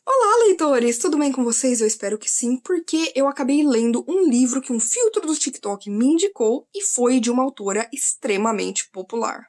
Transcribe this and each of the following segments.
Olá, leitores! Tudo bem com vocês? Eu espero que sim, porque eu acabei lendo um livro que um filtro do TikTok me indicou e foi de uma autora extremamente popular.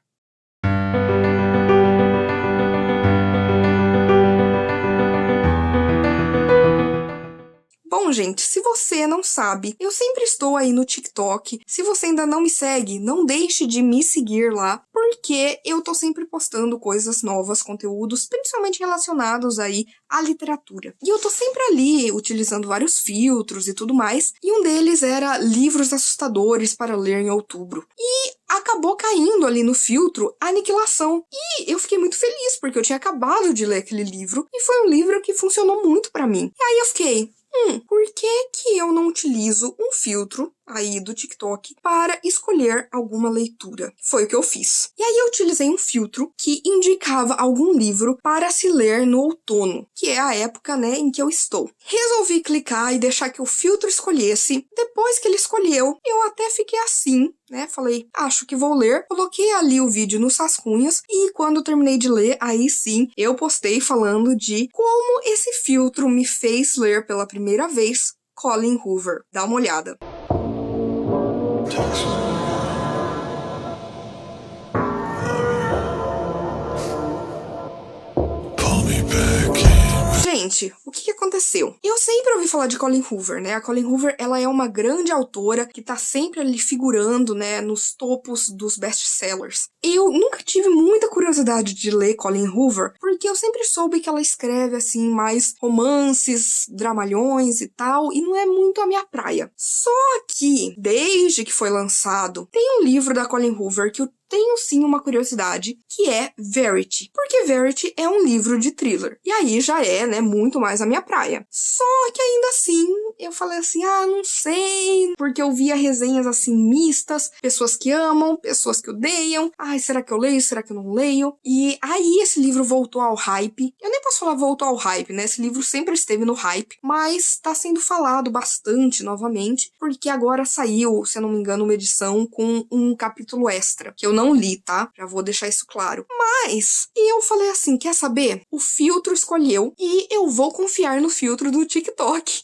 Bom, gente, se você não sabe, eu sempre estou aí no TikTok. Se você ainda não me segue, não deixe de me seguir lá, porque eu tô sempre postando coisas novas, conteúdos, principalmente relacionados aí à literatura. E eu tô sempre ali, utilizando vários filtros e tudo mais, e um deles era livros assustadores para ler em outubro. E acabou caindo ali no filtro Aniquilação. E eu fiquei muito feliz, porque eu tinha acabado de ler aquele livro, e foi um livro que funcionou muito pra mim. E aí eu fiquei, por que eu não utilizo um filtro aí do TikTok para escolher alguma leitura? Foi o que eu fiz. E aí eu utilizei um filtro que indicava algum livro para se ler no outono, que é a época, né, em que eu estou. Resolvi clicar e deixar que o filtro escolhesse. Depois que ele escolheu, eu até fiquei assim, né, falei, acho que vou ler. Coloquei ali o vídeo nos rascunhos e quando terminei de ler, aí sim, eu postei falando de como esse filtro me fez ler pela primeira vez Colin Hoover. Dá uma olhada. Gente, o que aconteceu? Eu sempre ouvi falar de Colin Hoover, né? A Colin Hoover, ela é uma grande autora que tá sempre ali figurando, né, nos topos dos best-sellers. Eu nunca tive muita curiosidade de ler Colin Hoover, porque eu sempre soube que ela escreve, assim, mais romances, dramalhões e tal, e não é muito a minha praia. Só que, desde que foi lançado, tem um livro da Colin Hoover que eu tenho sim uma curiosidade, que é Verity. Porque Verity é um livro de thriller. E aí já é, né, muito mais a minha praia. Só que ainda assim, eu falei assim, não sei, porque eu via resenhas assim mistas, pessoas que amam, pessoas que odeiam. Ai, será que eu leio? Será que eu não leio? E aí esse livro voltou ao hype. Eu nem posso falar voltou ao hype, né? Esse livro sempre esteve no hype, mas tá sendo falado bastante novamente, porque agora saiu, se eu não me engano, uma edição com um capítulo extra, que eu não li, tá? Já vou deixar isso claro. Mas, e eu falei assim, quer saber? O filtro escolheu e eu vou confiar no filtro do TikTok.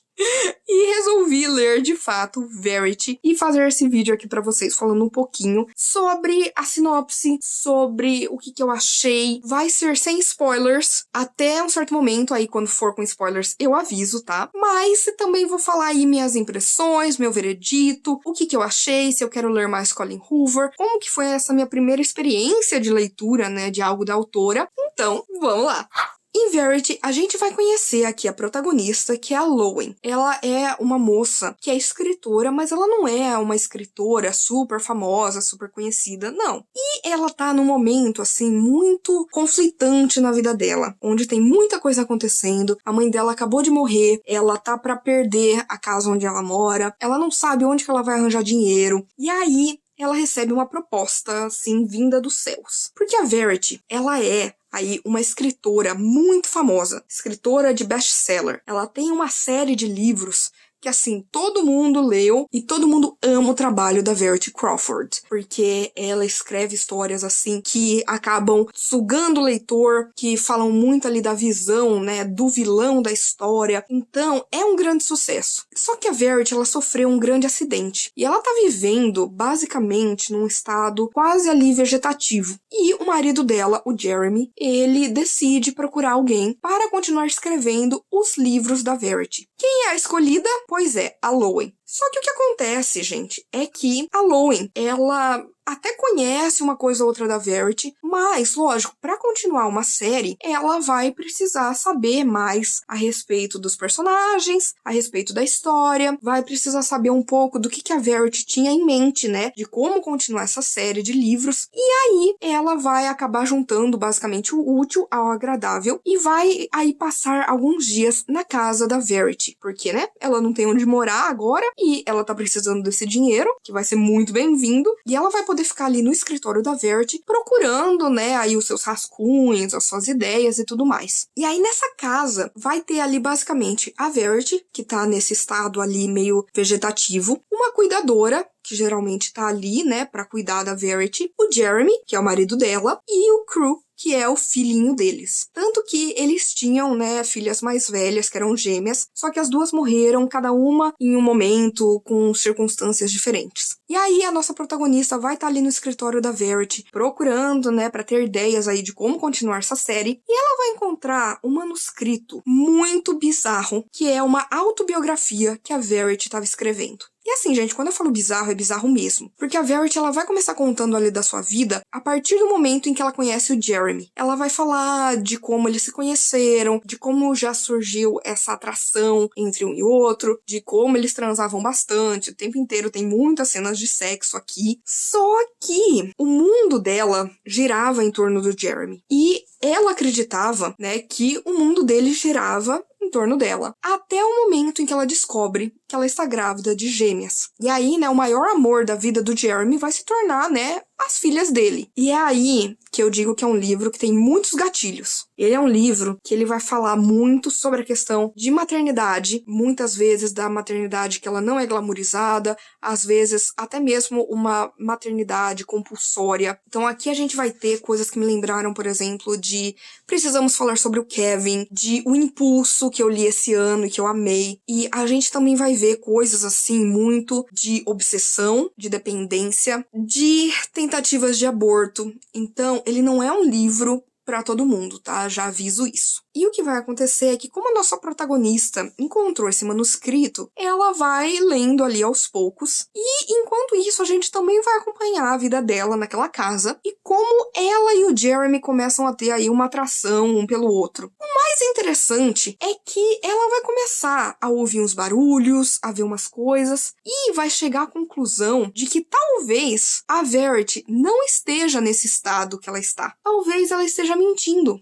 E resolvi ler, de fato, Verity e fazer esse vídeo aqui pra vocês falando um pouquinho sobre a sinopse, sobre o que eu achei. Vai ser sem spoilers, até um certo momento, aí quando for com spoilers eu aviso, tá? Mas também vou falar aí minhas impressões, meu veredito, o que eu achei, se eu quero ler mais Colin Hoover, como que foi essa minha primeira experiência de leitura, né, de algo da autora. Então, vamos lá! Em Verity, a gente vai conhecer aqui a protagonista, que é a Lowen. Ela é uma moça que é escritora, mas ela não é uma escritora super famosa, super conhecida, não. E ela tá num momento, assim, muito conflitante na vida dela, onde tem muita coisa acontecendo, a mãe dela acabou de morrer, ela tá pra perder a casa onde ela mora, ela não sabe onde que ela vai arranjar dinheiro, e aí ela recebe uma proposta, assim, vinda dos céus. Porque a Verity, ela é aí uma escritora muito famosa, escritora de best-seller. Ela tem uma série de livros que, assim, todo mundo leu e todo mundo ama o trabalho da Verity Crawford, porque ela escreve histórias, assim, que acabam sugando o leitor, que falam muito ali da visão, né, do vilão da história. Então, é um grande sucesso. Só que a Verity, ela sofreu um grande acidente, e ela tá vivendo, basicamente, num estado quase ali vegetativo. E o marido dela, o Jeremy, ele decide procurar alguém para continuar escrevendo os livros da Verity. Quem é a escolhida? Pois é, a Lowen. Só que o que acontece, gente, é que a Lowen, ela até conhece uma coisa ou outra da Verity, mas, lógico, para continuar uma série, ela vai precisar saber mais a respeito dos personagens, a respeito da história, vai precisar saber um pouco do que a Verity tinha em mente, né, de como continuar essa série de livros, e aí ela vai acabar juntando basicamente o útil ao agradável e vai aí passar alguns dias na casa da Verity, porque, né, ela não tem onde morar agora, e ela tá precisando desse dinheiro, que vai ser muito bem-vindo, e ela vai poder ficar ali no escritório da Verity, procurando, né, aí os seus rascunhos, as suas ideias e tudo mais. E aí nessa casa vai ter ali basicamente a Verity, que tá nesse estado ali meio vegetativo, uma cuidadora, que geralmente tá ali, né, pra cuidar da Verity, o Jeremy, que é o marido dela, e o Crew, que é o filhinho deles. Tanto que eles tinham, né, filhas mais velhas, que eram gêmeas, só que as duas morreram, cada uma em um momento, com circunstâncias diferentes. E aí a nossa protagonista vai estar ali no escritório da Verity, procurando, né, para ter ideias aí de como continuar essa série, e ela vai encontrar um manuscrito muito bizarro, que é uma autobiografia que a Verity estava escrevendo. E assim, gente, quando eu falo bizarro, é bizarro mesmo. Porque a Verity, ela vai começar contando ali da sua vida a partir do momento em que ela conhece o Jeremy. Ela vai falar de como eles se conheceram, de como já surgiu essa atração entre um e outro, de como eles transavam bastante, o tempo inteiro tem muitas cenas de sexo aqui. Só que o mundo dela girava em torno do Jeremy. E ela acreditava, né, que o mundo dele girava em torno dela. Até o momento em que ela descobre que ela está grávida de gêmeas. E aí, né, o maior amor da vida do Jeremy vai se tornar, né, as filhas dele. E é aí que eu digo que é um livro que tem muitos gatilhos. Ele é um livro que ele vai falar muito sobre a questão de maternidade, muitas vezes da maternidade que ela não é glamourizada, às vezes até mesmo uma maternidade compulsória. Então aqui a gente vai ter coisas que me lembraram, por exemplo, de Precisamos Falar sobre o Kevin, de O Impulso, que eu li esse ano e que eu amei. E a gente também vai ver coisas assim muito de obsessão, de dependência, de tentativas de aborto. Então, ele não é um livro para todo mundo, tá? Já aviso isso. E o que vai acontecer é que, como a nossa protagonista encontrou esse manuscrito, ela vai lendo ali aos poucos, e enquanto isso a gente também vai acompanhar a vida dela naquela casa, e como ela e o Jeremy começam a ter aí uma atração um pelo outro. O mais interessante é que ela vai começar a ouvir uns barulhos, a ver umas coisas, e vai chegar à conclusão de que talvez a Verity não esteja nesse estado que ela está. Talvez ela esteja mentindo.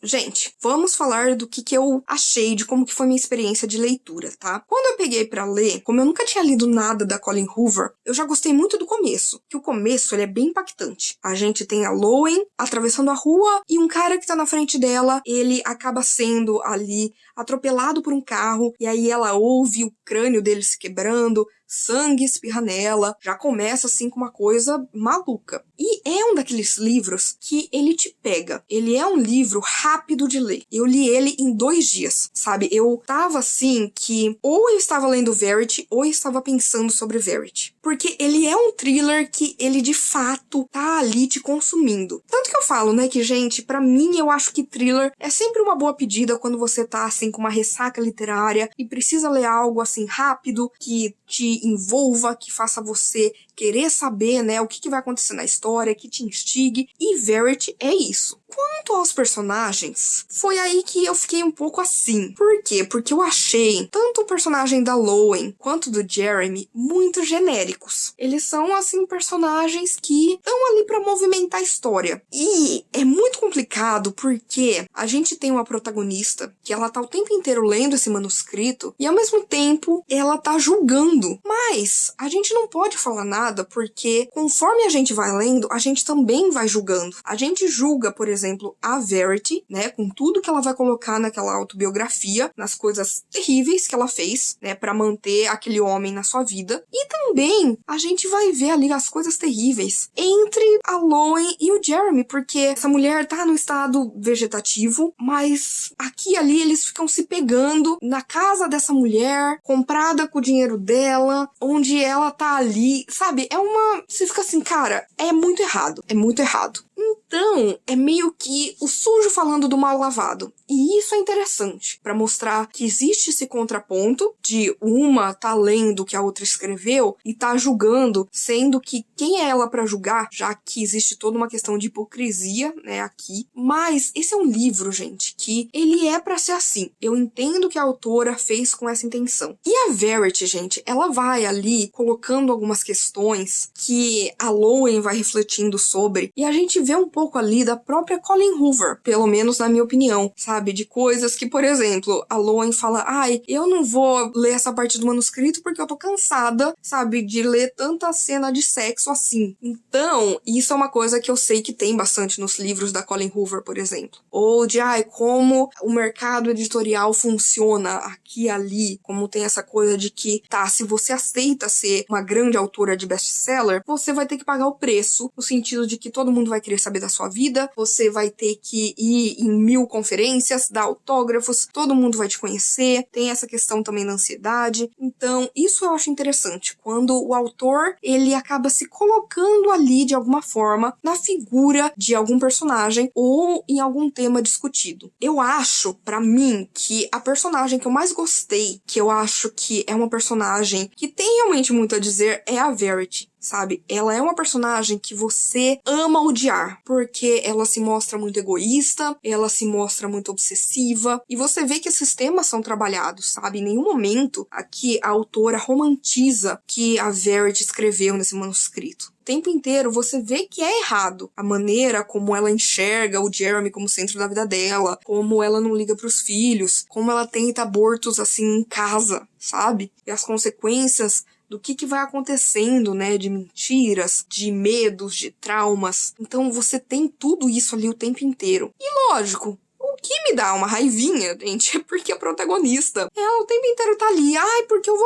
Gente, vamos falar do que eu achei, de como que foi minha experiência de leitura, tá? Quando eu peguei pra ler, como eu nunca tinha lido nada da Colleen Hoover, eu já gostei muito do começo, que o começo ele é bem impactante. A gente tem a Lowen atravessando a rua e um cara que tá na frente dela, ele acaba sendo ali atropelado por um carro, e aí ela ouve o crânio dele se quebrando, sangue espirra nela, já começa assim com uma coisa maluca. E é um daqueles livros que ele te pega. Ele é um livro rápido de ler. Eu li ele em 2 dias, sabe? Eu tava assim que ou eu estava lendo Verity ou eu estava pensando sobre Verity. Porque ele é um thriller que ele de fato tá ali te consumindo. Tanto que eu falo, né, que gente, pra mim eu acho que thriller é sempre uma boa pedida quando você tá assim com uma ressaca literária e precisa ler algo assim rápido, que te envolva, que faça você querer saber, né, o que vai acontecer na história, que te instigue, e Verity é isso. Quanto aos personagens, foi aí que eu fiquei um pouco assim. Por quê? Porque eu achei tanto o personagem da Lowen quanto do Jeremy muito genéricos. Eles são, assim, personagens que estão ali pra movimentar a história. E é muito complicado porque a gente tem uma protagonista que ela tá o tempo inteiro lendo esse manuscrito e ao mesmo tempo ela tá julgando. Mas a gente não pode falar nada porque conforme a gente vai lendo, a gente também vai julgando. A gente julga, por exemplo, a Verity, né, com tudo que ela vai colocar naquela autobiografia, nas coisas terríveis que ela fez, né, pra manter aquele homem na sua vida. E também a gente vai ver ali as coisas terríveis entre a Lowen e o Jeremy, porque essa mulher tá no estado vegetativo, mas aqui e ali eles ficam se pegando na casa dessa mulher, comprada com o dinheiro dela, onde ela tá ali, sabe? É uma... Você fica assim, cara, é muito errado. É muito errado. Então, é meio que o sujo falando do mal lavado. E isso é interessante, para mostrar que existe esse contraponto de uma tá lendo o que a outra escreveu e tá julgando, sendo que quem é ela para julgar, já que existe toda uma questão de hipocrisia, né, aqui. Mas esse é um livro, gente, que ele é para ser assim. Eu entendo que a autora fez com essa intenção. E a Verity, gente, ela vai ali colocando algumas questões que a Lowen vai refletindo sobre, e a gente vê um pouco ali da própria Colleen Hoover, pelo menos na minha opinião, sabe? De coisas que, por exemplo, a Lowen fala, ai, eu não vou ler essa parte do manuscrito porque eu tô cansada, sabe? De ler tanta cena de sexo assim. Então, isso é uma coisa que eu sei que tem bastante nos livros da Colleen Hoover, por exemplo. Ou de, ai, como o mercado editorial funciona aqui e ali, como tem essa coisa de que, tá, se você aceita ser uma grande autora de best-seller, você vai ter que pagar o preço, no sentido de que todo mundo vai querer querer saber da sua vida, você vai ter que ir em 1000 conferências, dar autógrafos, todo mundo vai te conhecer, tem essa questão também da ansiedade. Então, isso eu acho interessante, quando o autor, ele acaba se colocando ali, de alguma forma, na figura de algum personagem ou em algum tema discutido. Eu acho, pra mim, que a personagem que eu mais gostei, que eu acho que é uma personagem que tem realmente muito a dizer, é a Verity. Sabe? Ela é uma personagem que você ama odiar, porque ela se mostra muito egoísta, ela se mostra muito obsessiva, e você vê que esses temas são trabalhados, sabe? Em nenhum momento aqui a autora romantiza que a Verity escreveu nesse manuscrito. O tempo inteiro você vê que é errado a maneira como ela enxerga o Jeremy como centro da vida dela, como ela não liga pros filhos, como ela tenta abortos assim em casa, sabe? E as consequências do que vai acontecendo, né, de mentiras, de medos, de traumas. Então você tem tudo isso ali o tempo inteiro. E lógico, o que me dá uma raivinha, gente, é porque a protagonista, ela o tempo inteiro tá ali, ai, porque eu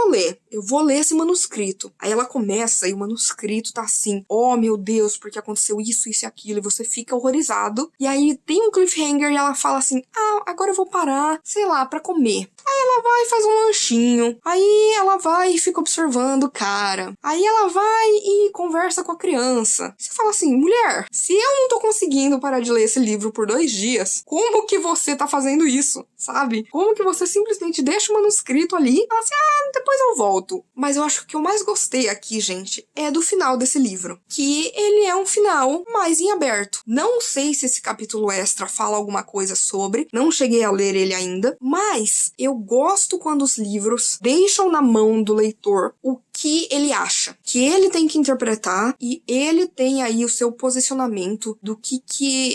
vou ler esse manuscrito. Aí ela começa e o manuscrito tá assim, oh meu Deus, porque aconteceu isso, isso e aquilo, e você fica horrorizado. E aí tem um cliffhanger e ela fala assim, ah, agora eu vou parar, sei lá, pra comer. Aí ela vai e faz um lanchinho. Aí ela vai e fica observando o cara. Aí ela vai e conversa com a criança. Você fala assim, mulher, se eu não tô conseguindo parar de ler esse livro por 2 dias, como que você tá fazendo isso, sabe? Como que você simplesmente deixa o manuscrito ali e fala assim, ah, depois eu volto. Mas eu acho que o que eu mais gostei aqui, gente, é do final desse livro. Que ele é um final mais em aberto. Não sei se esse capítulo extra fala alguma coisa sobre, não cheguei a ler ele ainda, mas eu gosto quando os livros deixam na mão do leitor o que ele acha, que ele tem que interpretar e ele tem aí o seu posicionamento do que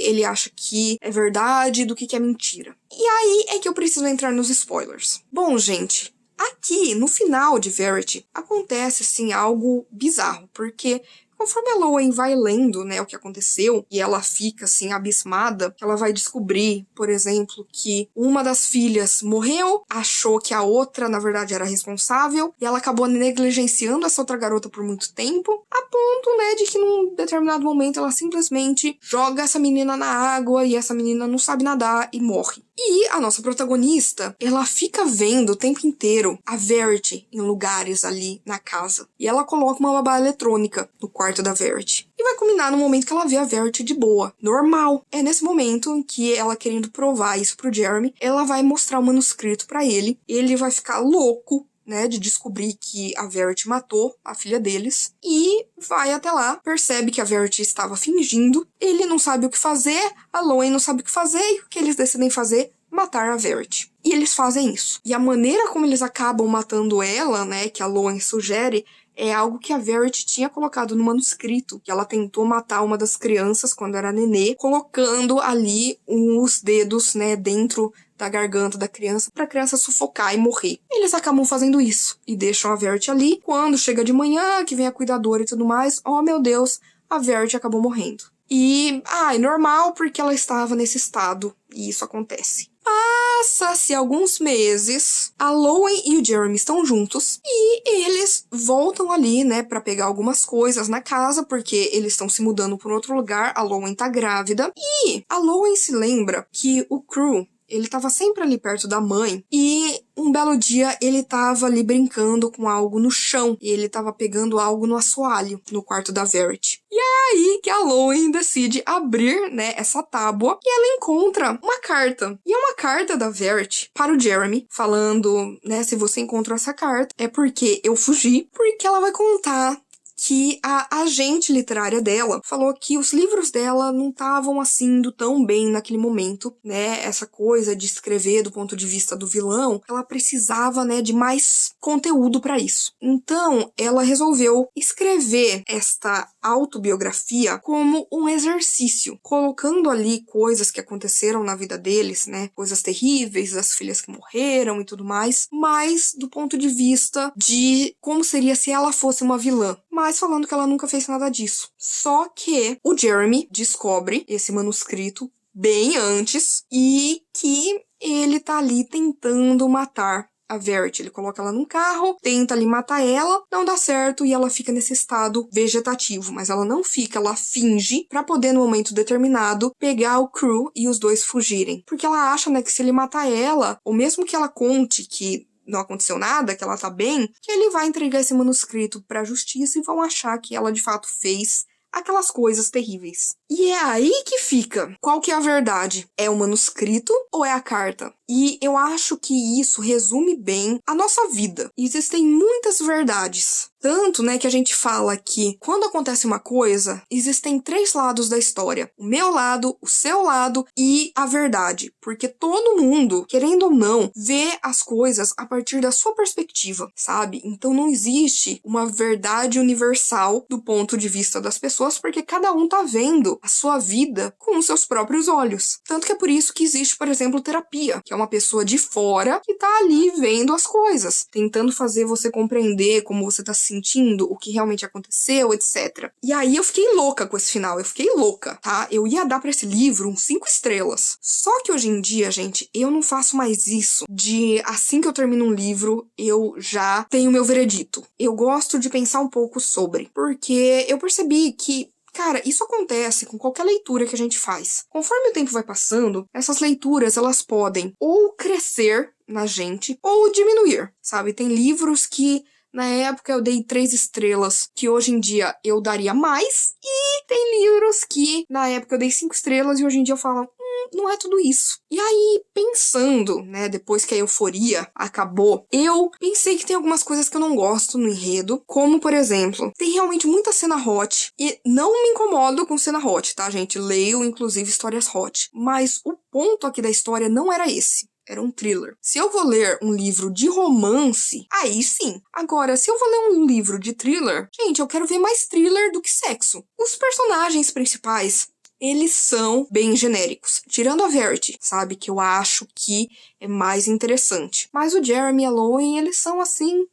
ele acha que é verdade e do que é mentira. E aí é que eu preciso entrar nos spoilers. Bom, gente, aqui no final de Verity acontece assim algo bizarro, porque conforme a Lowen vai lendo, né, o que aconteceu, e ela fica, assim, abismada, ela vai descobrir, por exemplo, que uma das filhas morreu, achou que a outra, na verdade, era responsável, e ela acabou negligenciando essa outra garota por muito tempo, a ponto, né, de que num determinado momento ela simplesmente joga essa menina na água, e essa menina não sabe nadar e morre. E a nossa protagonista, ela fica vendo o tempo inteiro a Verity em lugares ali na casa. E ela coloca uma babá eletrônica no quarto da Verity. E vai culminar no momento que ela vê a Verity de boa, normal. É nesse momento em que ela, querendo provar isso pro Jeremy, ela vai mostrar o manuscrito pra ele. Ele vai ficar louco, né, de descobrir que a Verity matou a filha deles, e vai até lá, percebe que a Verity estava fingindo, ele não sabe o que fazer, a Lowen não sabe o que fazer, e o que eles decidem fazer? Matar a Verity. E eles fazem isso. E a maneira como eles acabam matando ela, né, que a Lowen sugere, é algo que a Verity tinha colocado no manuscrito, que ela tentou matar uma das crianças quando era nenê, colocando ali os dedos, né, dentro da garganta da criança, pra criança sufocar e morrer. Eles acabam fazendo isso e deixam a Verity ali. Quando chega de manhã, que vem a cuidadora e tudo mais, oh meu Deus, a Verity acabou morrendo. E, é normal porque ela estava nesse estado, e isso acontece. Passa-se alguns meses, a Lowen e o Jeremy estão juntos e eles voltam ali, né, pra pegar algumas coisas na casa, porque eles estão se mudando para um outro lugar, a Lowen tá grávida, e a Lowen se lembra que o Crew, ele tava sempre ali perto da mãe, e um belo dia ele tava ali brincando com algo no chão, e ele tava pegando algo no assoalho, no quarto da Verity. E é aí que a Lowen decide abrir, né, essa tábua, e ela encontra uma carta. E é uma carta da Verity para o Jeremy, falando, né, se você encontrou essa carta, é porque eu fugi, porque ela vai contar que a agente literária dela falou que os livros dela não estavam assim indo tão bem naquele momento, né? Essa coisa de escrever do ponto de vista do vilão, ela precisava, né, de mais conteúdo para isso. Então, ela resolveu escrever esta autobiografia como um exercício, colocando ali coisas que aconteceram na vida deles, né? Coisas terríveis, das filhas que morreram e tudo mais, mas do ponto de vista de como seria se ela fosse uma vilã. Mas falando que ela nunca fez nada disso. Só que o Jeremy descobre esse manuscrito bem antes e que ele tá ali tentando matar a Verity. Ele coloca ela num carro, tenta ali matar ela, não dá certo e ela fica nesse estado vegetativo. Mas ela não fica, ela finge pra poder, no momento determinado, pegar o Crew e os dois fugirem. Porque ela acha, né, que se ele matar ela, ou mesmo que ela conte que não aconteceu nada, que ela tá bem, que ele vai entregar esse manuscrito pra justiça e vão achar que ela de fato fez aquelas coisas terríveis. E é aí que fica. Qual que é a verdade? É o manuscrito ou é a carta? E eu acho que isso resume bem a nossa vida. Existem muitas verdades. Tanto, né, que a gente fala que quando acontece uma coisa, existem 3 lados da história. O meu lado, o seu lado e a verdade. Porque todo mundo, querendo ou não, vê as coisas a partir da sua perspectiva, sabe? Então não existe uma verdade universal do ponto de vista das pessoas, porque cada um tá vendo a sua vida com os seus próprios olhos. Tanto que é por isso que existe, por exemplo, terapia, que é uma pessoa de fora que tá ali vendo as coisas, tentando fazer você compreender como você tá se sentindo, o que realmente aconteceu, etc. E aí eu fiquei louca com esse final, eu fiquei louca, tá? Eu ia dar pra esse livro uns 5 estrelas. Só que hoje em dia, gente, eu não faço mais isso de assim que eu termino um livro, eu já tenho meu veredito. Eu gosto de pensar um pouco sobre, porque eu percebi que cara, isso acontece com qualquer leitura que a gente faz. Conforme o tempo vai passando, essas leituras, elas podem ou crescer na gente ou diminuir, sabe? Tem livros que na época eu dei 3 estrelas, que hoje em dia eu daria mais, e tem livros que na época eu dei 5 estrelas e hoje em dia eu falo, não é tudo isso. E aí, pensando, né, depois que a euforia acabou, eu pensei que tem algumas coisas que eu não gosto no enredo, como, por exemplo, tem realmente muita cena hot, e não me incomodo com cena hot, tá, gente? Leio, inclusive, histórias hot. Mas o ponto aqui da história não era esse. Era um thriller. Se eu vou ler um livro de romance, aí sim. Agora, se eu vou ler um livro de thriller, gente, eu quero ver mais thriller do que sexo. Os personagens principais, eles são bem genéricos. Tirando a Verity, sabe? Que eu acho que é mais interessante. Mas o Jeremy e a Lowen, eles são assim...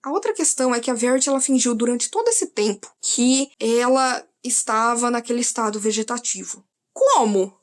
A outra questão é que a Verity, ela fingiu durante todo esse tempo que ela estava naquele estado vegetativo. Como?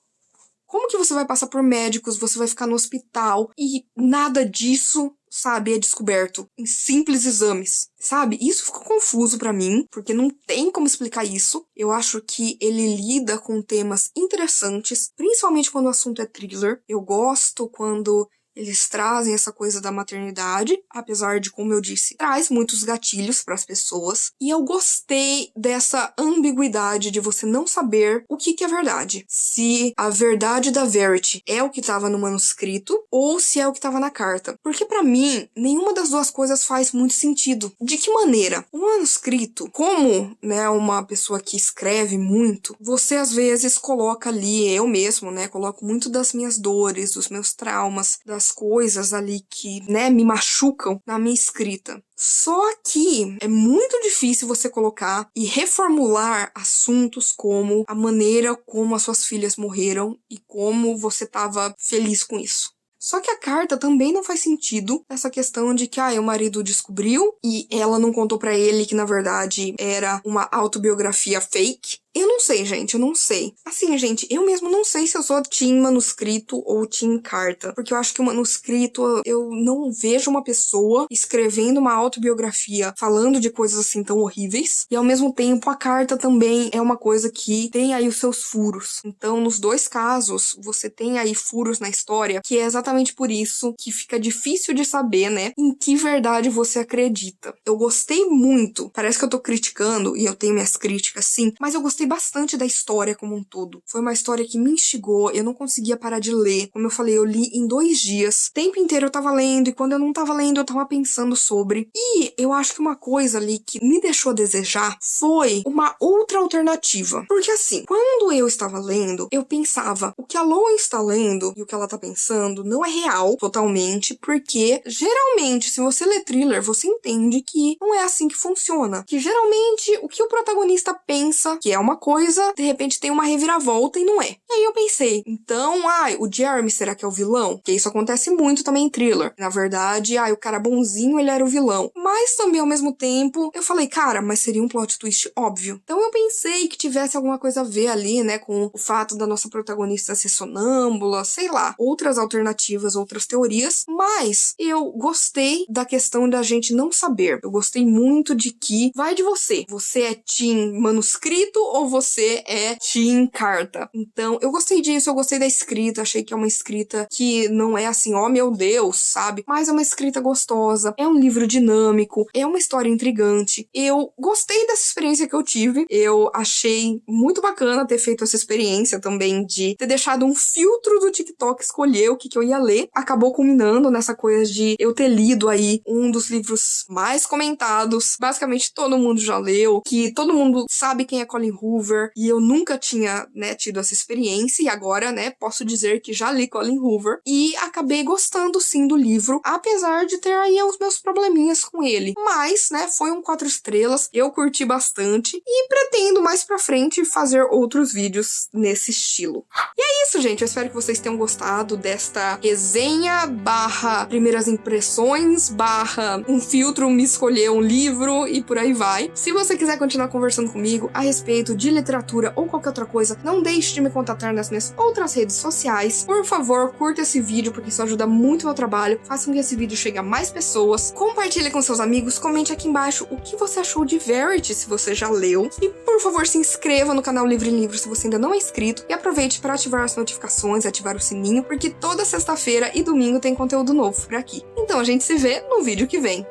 Como que você vai passar por médicos, você vai ficar no hospital e nada disso, sabe, é descoberto em simples exames, sabe? Isso ficou confuso pra mim, porque não tem como explicar isso. Eu acho que ele lida com temas interessantes, principalmente quando o assunto é thriller. Eu gosto quando eles trazem essa coisa da maternidade, apesar de, como eu disse, traz muitos gatilhos para as pessoas. E eu gostei dessa ambiguidade de você não saber o que é verdade. Se a verdade da Verity é o que estava no manuscrito ou se é o que estava na carta. Porque para mim, nenhuma das duas coisas faz muito sentido. De que maneira? O manuscrito, como, né, uma pessoa que escreve muito, você às vezes coloca ali, eu mesmo, né, coloco muito das minhas dores, dos meus traumas, das coisas ali que, né, me machucam na minha escrita. Só que é muito difícil você colocar e reformular assuntos como a maneira como as suas filhas morreram e como você estava feliz com isso. Só que a carta também não faz sentido essa questão de que o marido descobriu e ela não contou pra ele que na verdade era uma autobiografia fake. Eu não sei, gente, eu não sei. Assim, gente, eu mesmo não sei se eu sou team manuscrito ou team carta. Porque eu acho que o manuscrito, eu não vejo uma pessoa escrevendo uma autobiografia falando de coisas assim tão horríveis. E ao mesmo tempo, a carta também é uma coisa que tem aí os seus furos. Então, nos dois casos, você tem aí furos na história, que é exatamente por isso que fica difícil de saber, né, em que verdade você acredita. Eu gostei muito, parece que eu tô criticando, e eu tenho minhas críticas sim, mas eu gostei bastante da história como um todo. Foi uma história que me instigou, eu não conseguia parar de ler. Como eu falei, eu li em 2 dias. O tempo inteiro eu tava lendo, e quando eu não tava lendo, eu tava pensando sobre. E eu acho que uma coisa ali que me deixou a desejar foi uma outra alternativa. Porque assim, quando eu estava lendo, eu pensava, o que a Lowen está lendo e o que ela tá pensando não é real totalmente, porque geralmente, se você lê thriller, você entende que não é assim que funciona. Que geralmente, o que o protagonista pensa, que é uma uma coisa, de repente tem uma reviravolta e não é. E aí eu pensei, então, o Jeremy será que é o vilão? Porque isso acontece muito também em thriller. Na verdade, o cara bonzinho, ele era o vilão. Mas também, ao mesmo tempo, eu falei, cara, mas seria um plot twist óbvio. Então eu pensei que tivesse alguma coisa a ver ali, né, com o fato da nossa protagonista ser sonâmbula, sei lá, outras alternativas, outras teorias, mas eu gostei da questão da gente não saber. Eu gostei muito de que vai de você. Você é team manuscrito ou você é team carta? Então, eu gostei disso, eu gostei da escrita, achei que é uma escrita que não é assim, oh meu Deus, sabe? Mas é uma escrita gostosa, é um livro dinâmico, é uma história intrigante. Eu gostei dessa experiência que eu tive, eu achei muito bacana ter feito essa experiência também de ter deixado um filtro do TikTok escolher o que eu ia ler. Acabou culminando nessa coisa de eu ter lido aí um dos livros mais comentados, basicamente todo mundo já leu, que todo mundo sabe quem é Colin Hoover, e eu nunca tinha, né, tido essa experiência, e agora, né, posso dizer que já li Colin Hoover, e acabei gostando sim do livro, apesar de ter aí os meus probleminhas com ele. Mas, né, foi um 4 estrelas, eu curti bastante, e pretendo mais pra frente fazer outros vídeos nesse estilo. E é isso, gente, eu espero que vocês tenham gostado desta resenha / primeiras impressões / um filtro me escolher um livro e por aí vai. Se você quiser continuar conversando comigo a respeito de literatura ou qualquer outra coisa, não deixe de me contatar nas minhas outras redes sociais. Por favor, curta esse vídeo porque isso ajuda muito o meu trabalho, faça com que esse vídeo chegue a mais pessoas, compartilhe com seus amigos, comente aqui embaixo o que você achou de Verity se você já leu, e por favor se inscreva no canal Livre em Livro se você ainda não é inscrito, e aproveite para ativar as notificações, ativar o sininho, porque toda sexta-feira e domingo tem conteúdo novo por aqui. Então a gente se vê no vídeo que vem.